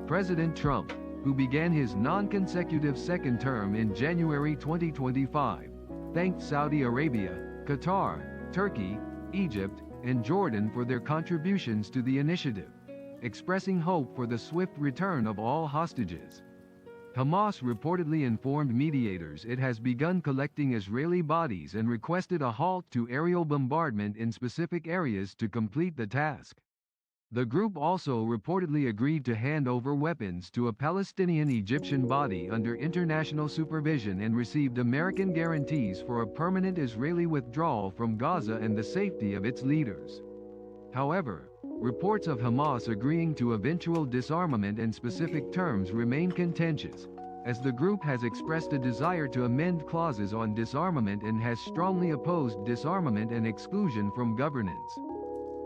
President Trump, who began his non-consecutive second term in January 2025, thanked Saudi Arabia, Qatar, Turkey, Egypt, and Jordan for their contributions to the initiative, expressing hope for the swift return of all hostages. Hamas reportedly informed mediators it has begun collecting Israeli bodies and requested a halt to aerial bombardment in specific areas to complete the task. The group also reportedly agreed to hand over weapons to a Palestinian-Egyptian body under international supervision and received American guarantees for a permanent Israeli withdrawal from Gaza and the safety of its leaders. However, reports of Hamas agreeing to eventual disarmament and specific terms remain contentious, as the group has expressed a desire to amend clauses on disarmament and has strongly opposed disarmament and exclusion from governance.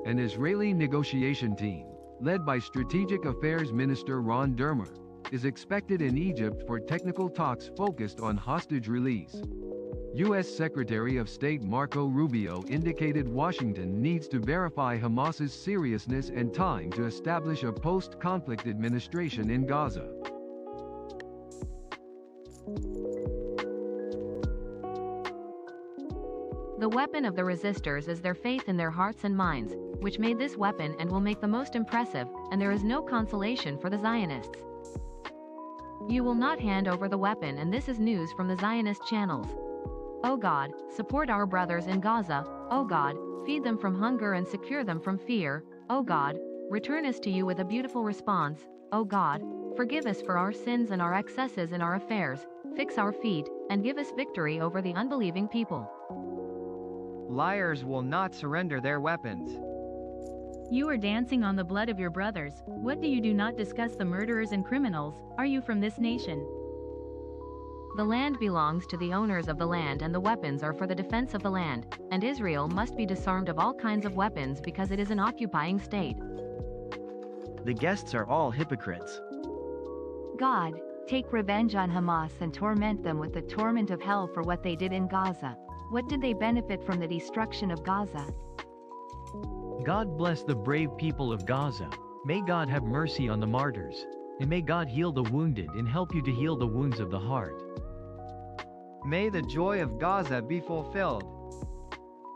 An Israeli negotiation team, led by Strategic Affairs Minister Ron Dermer, is expected in Egypt for technical talks focused on hostage release. U.S. Secretary of State Marco Rubio indicated Washington needs to verify Hamas's seriousness and time to establish a post-conflict administration in Gaza. The weapon of the resistors is their faith in their hearts and minds, which made this weapon and will make the most impressive, and there is no consolation for the Zionists. You will not hand over the weapon, and this is news from the Zionist channels. Oh God, support our brothers in Gaza. Oh God, feed them from hunger and secure them from fear. Oh God, return us to you with a beautiful response. Oh God, forgive us for our sins and our excesses in our affairs, fix our feet, and give us victory over the unbelieving people. Liars will not surrender their weapons. You are dancing on the blood of your brothers. What do you do not discuss the murderers and criminals? Are you from this nation? The land belongs to the owners of the land, and the weapons are for the defense of the land, and Israel must be disarmed of all kinds of weapons because it is an occupying state. The guests are all hypocrites. God, take revenge on Hamas and torment them with the torment of hell for what they did in Gaza. What did they benefit from the destruction of Gaza? God bless the brave people of Gaza. May God have mercy on the martyrs. And may God heal the wounded and help you to heal the wounds of the heart. May the joy of Gaza be fulfilled.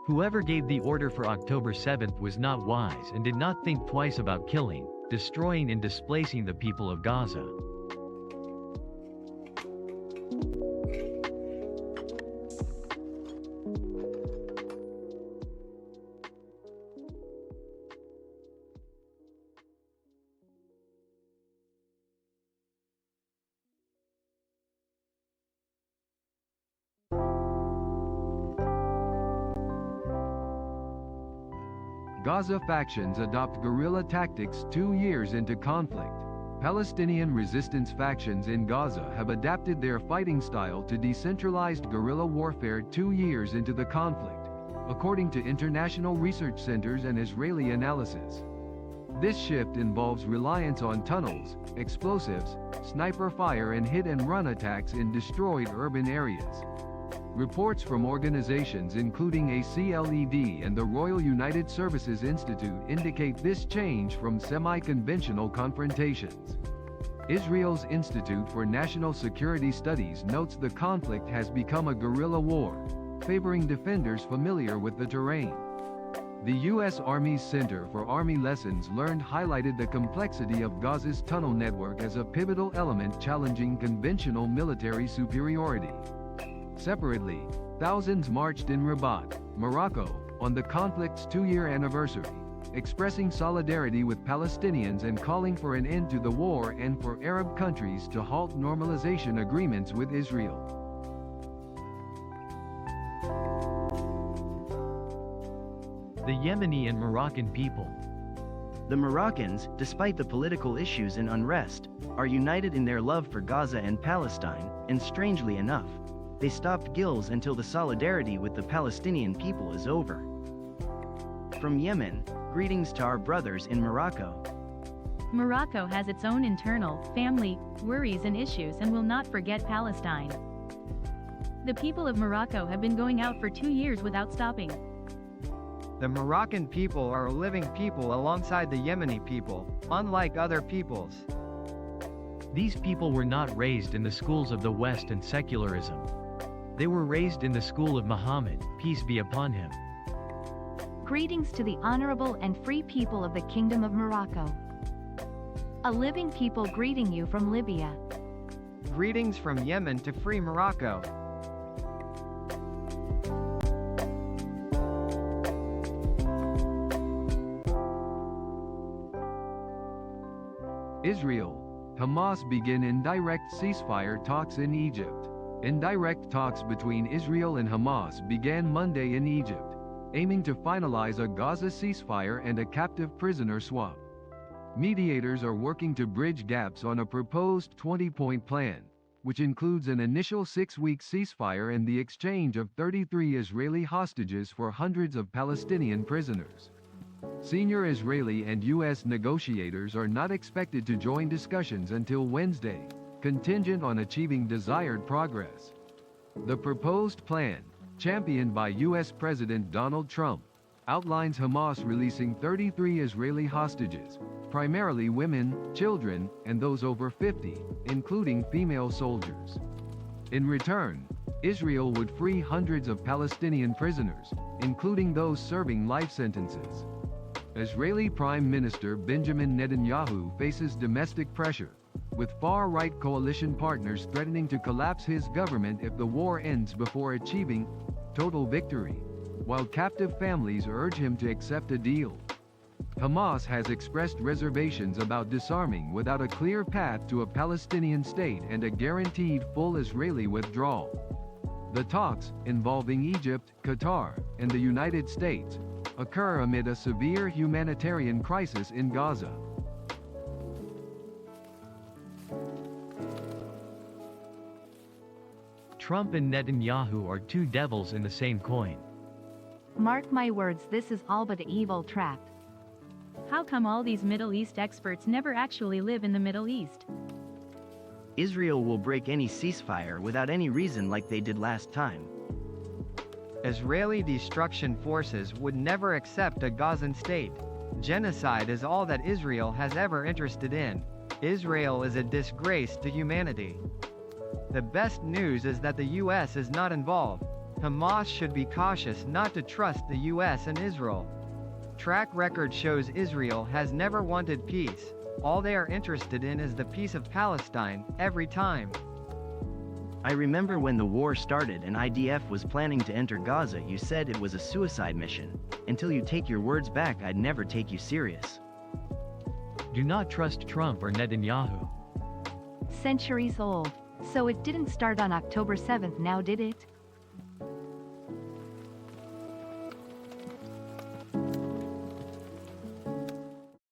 Whoever gave the order for October 7th was not wise and did not think twice about killing, destroying and displacing the people of Gaza. Gaza factions adopt guerrilla tactics 2 years into conflict. Palestinian resistance factions in Gaza have adapted their fighting style to decentralized guerrilla warfare 2 years into the conflict, according to international research centers and Israeli analysis. This shift involves reliance on tunnels, explosives, sniper fire and hit-and-run attacks in destroyed urban areas. Reports from organizations including ACLED and the Royal United Services Institute indicate this change from semi-conventional confrontations. Israel's Institute for National Security Studies notes the conflict has become a guerrilla war, favoring defenders familiar with the terrain. The U.S. Army's Center for Army Lessons Learned highlighted the complexity of Gaza's tunnel network as a pivotal element challenging conventional military superiority. Separately, thousands marched in Rabat, Morocco, on the conflict's 2-year anniversary, expressing solidarity with Palestinians and calling for an end to the war and for Arab countries to halt normalization agreements with Israel. The Yemeni and Moroccan people. The Moroccans, despite the political issues and unrest, are united in their love for Gaza and Palestine, and strangely enough, they stopped gills until the solidarity with the Palestinian people is over. From Yemen, greetings to our brothers in Morocco. Morocco has its own internal, family, worries and issues and will not forget Palestine. The people of Morocco have been going out for 2 years without stopping. The Moroccan people are a living people alongside the Yemeni people, unlike other peoples. These people were not raised in the schools of the West and secularism. They were raised in the school of Muhammad, peace be upon him. Greetings to the honorable and free people of the Kingdom of Morocco. A living people greeting you from Libya. Greetings from Yemen to free Morocco. Israel. Hamas begin indirect ceasefire talks in Egypt. Indirect talks between Israel and Hamas began Monday in Egypt, aiming to finalize a Gaza ceasefire and a captive prisoner swap. Mediators are working to bridge gaps on a proposed 20-point plan, which includes an initial 6-week ceasefire and the exchange of 33 Israeli hostages for hundreds of Palestinian prisoners. Senior Israeli and U.S. negotiators are not expected to join discussions until Wednesday, contingent on achieving desired progress. The proposed plan, championed by U.S. President Donald Trump, outlines Hamas releasing 33 Israeli hostages, primarily women, children, and those over 50, including female soldiers. In return, Israel would free hundreds of Palestinian prisoners, including those serving life sentences. Israeli Prime Minister Benjamin Netanyahu faces domestic pressure, with far-right coalition partners threatening to collapse his government if the war ends before achieving total victory, while captive families urge him to accept a deal. Hamas has expressed reservations about disarming without a clear path to a Palestinian state and a guaranteed full Israeli withdrawal. The talks, involving Egypt, Qatar, and the United States, occur amid a severe humanitarian crisis in Gaza. Trump and Netanyahu are two devils in the same coin. Mark my words, this is all but an evil trap. How come all these Middle East experts never actually live in the Middle East? Israel will break any ceasefire without any reason like they did last time. Israeli destruction forces would never accept a Gazan state. Genocide is all that Israel has ever interested in. Israel is a disgrace to humanity. The best news is that the US is not involved. Hamas should be cautious not to trust the US and Israel. Track record shows Israel has never wanted peace. All they are interested in is the peace of Palestine, every time. I remember when the war started and IDF was planning to enter Gaza, you said it was a suicide mission. Until you take your words back, I'd never take you serious. Do not trust Trump or Netanyahu. Centuries old. So it didn't start on October 7th now, did it?